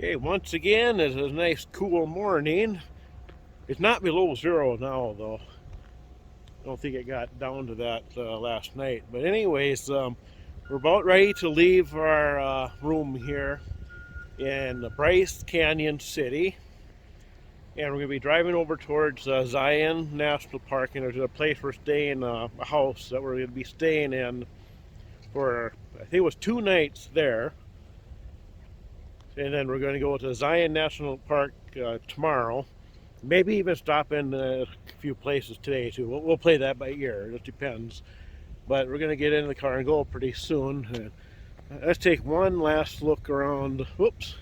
Okay, once again, it's a nice cool morning. It's not below zero now, though. I don't think it got down to that last night. But anyways, we're about ready to leave our room here in Bryce Canyon City. And we're going to be driving over towards Zion National Park. And there's a place we're staying, a house that we're going to be staying in for, I think it was 2 nights there. And then we're going to go to Zion National Park tomorrow. Maybe even stop in a few places today too. We'll play that by ear. It just depends. But we're going to get in the car and go pretty soon. Let's take one last look around. Whoops.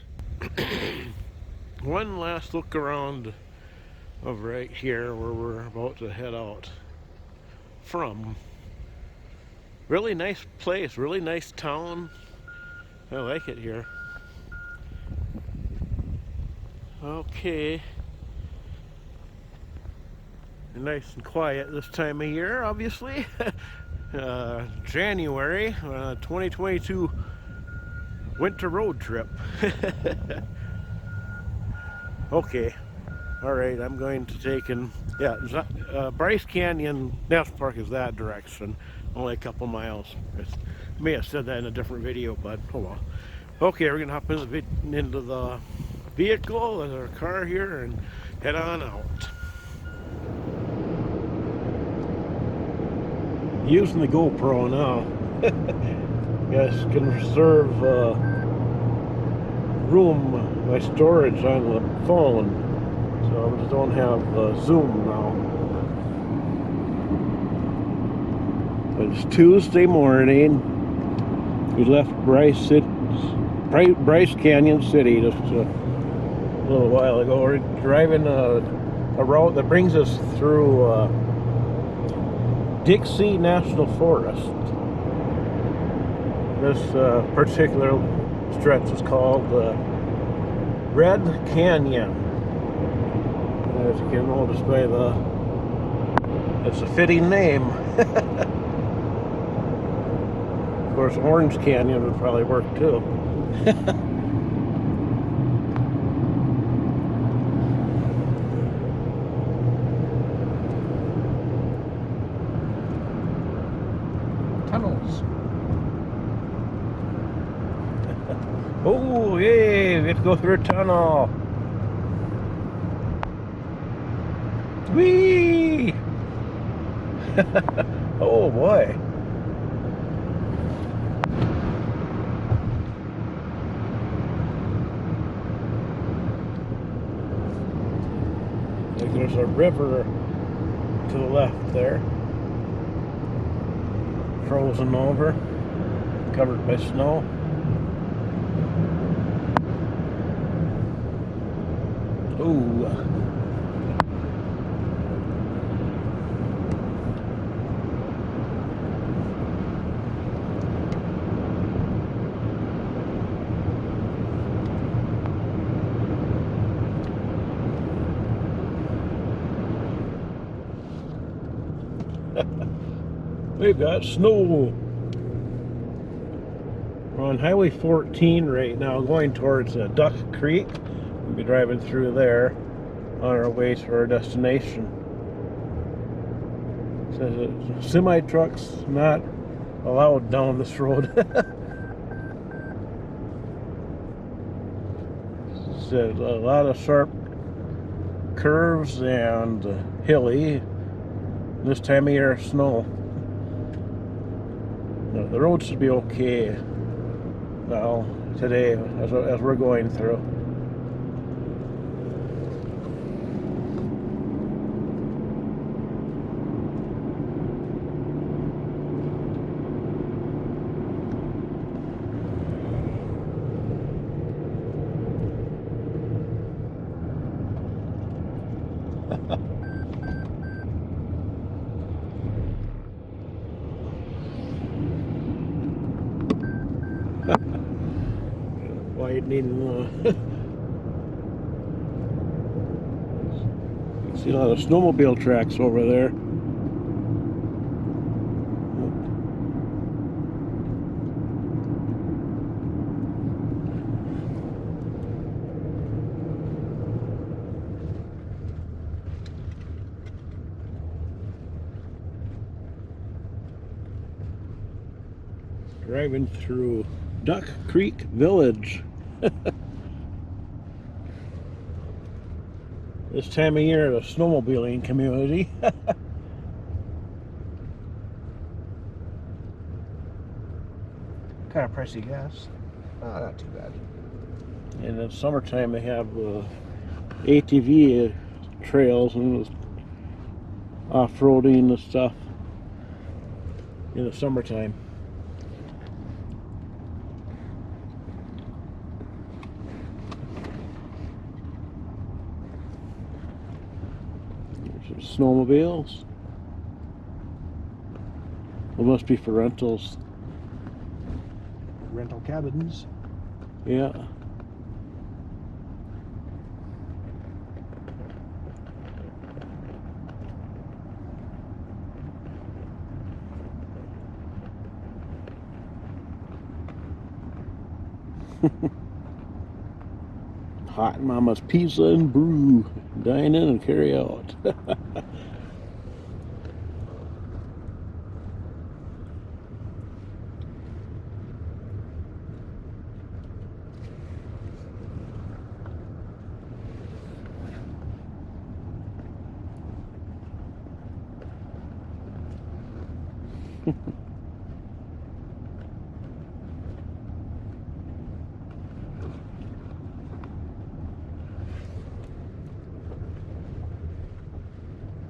One last look around of right here where we're about to head out from. Really nice place. Really nice town. I like it here. Okay. Nice and quiet this time of year, obviously. January 2022 winter road trip. Okay, all right, I'm going to take Bryce Canyon National Park is that direction, only a couple miles. I may have said that in a different video, but oh well. Okay, we're gonna hop into the vehicle and our car here and head on out. Using the GoPro now. Yes, conserve room, my storage on the phone, so I just don't have Zoom now. It's Tuesday morning. We left Bryce Canyon City just a little while ago. We're driving a route that brings us through Dixie National Forest. This particular stretch is called Red Canyon. As you can notice by it's a fitting name. Of course, Orange Canyon would probably work too. Tunnels. Oh, yay! We have to go through a tunnel. Whee! Oh boy. Like there's a river to the left there. Frozen over, covered by snow. Ooh. We've got snow. We're on Highway 14 right now, going towards Duck Creek. We'll be driving through there on our way to our destination. It says semi-trucks not allowed down this road. It says a lot of sharp curves and hilly. This time of year, snow. The road should be okay now today as we're going through. Widening. You see a lot of snowmobile tracks over there. Driving through Duck Creek Village. This time of year, the snowmobiling community. Kind of pricey gas. Not too bad. In the summertime, they have ATV trails and off-roading and stuff in the summertime. There's some snowmobiles. It must be for rentals. Rental cabins. Yeah. Hot Mama's Pizza and Brew. Dine in and carry out.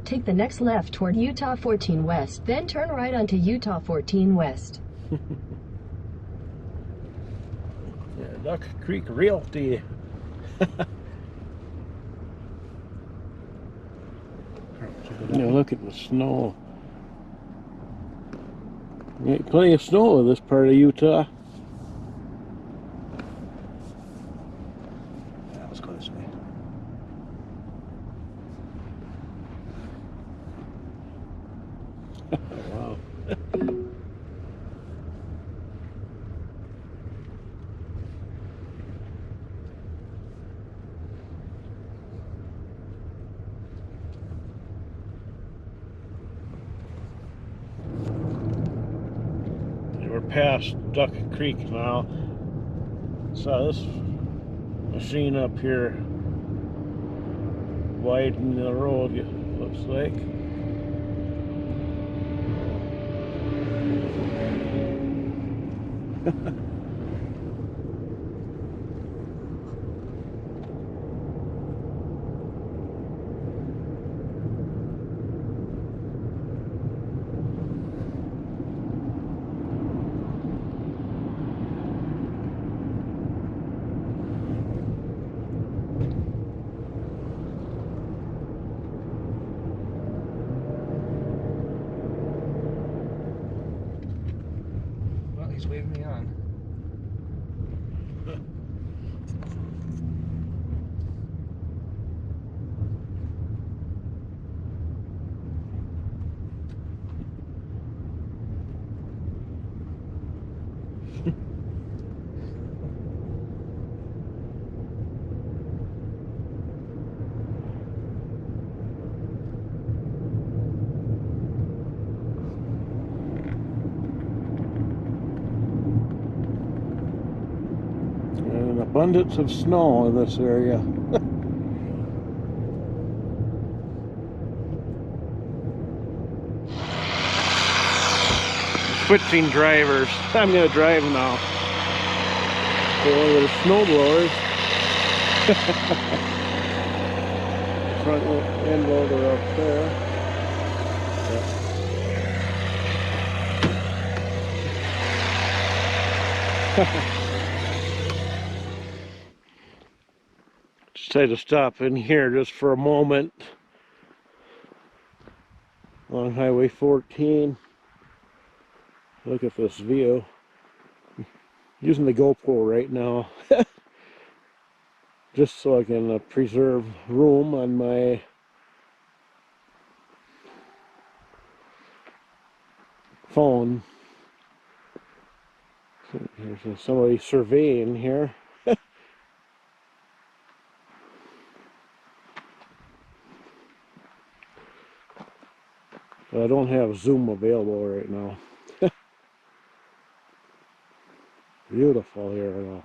Take the next left toward Utah 14 West, then turn right onto Utah 14 West. Yeah, Duck Creek Realty. Yeah, look at the snow. Yeah, plenty of snow in this part of Utah. Yeah, let's go this way. Wow. We're past Duck Creek now. Saw this machine up here widening the road, it looks like. Well, he's waving me on. An abundance of snow in this area. Switching drivers. I'm gonna drive now. Go over the snowblowers. Front end loader up there. Just had to stop in here just for a moment on Highway 14. Look at this view. Using the GoPro right now just so I can preserve room on my phone. There's somebody surveying here. But I don't have Zoom available right now. Beautiful here now.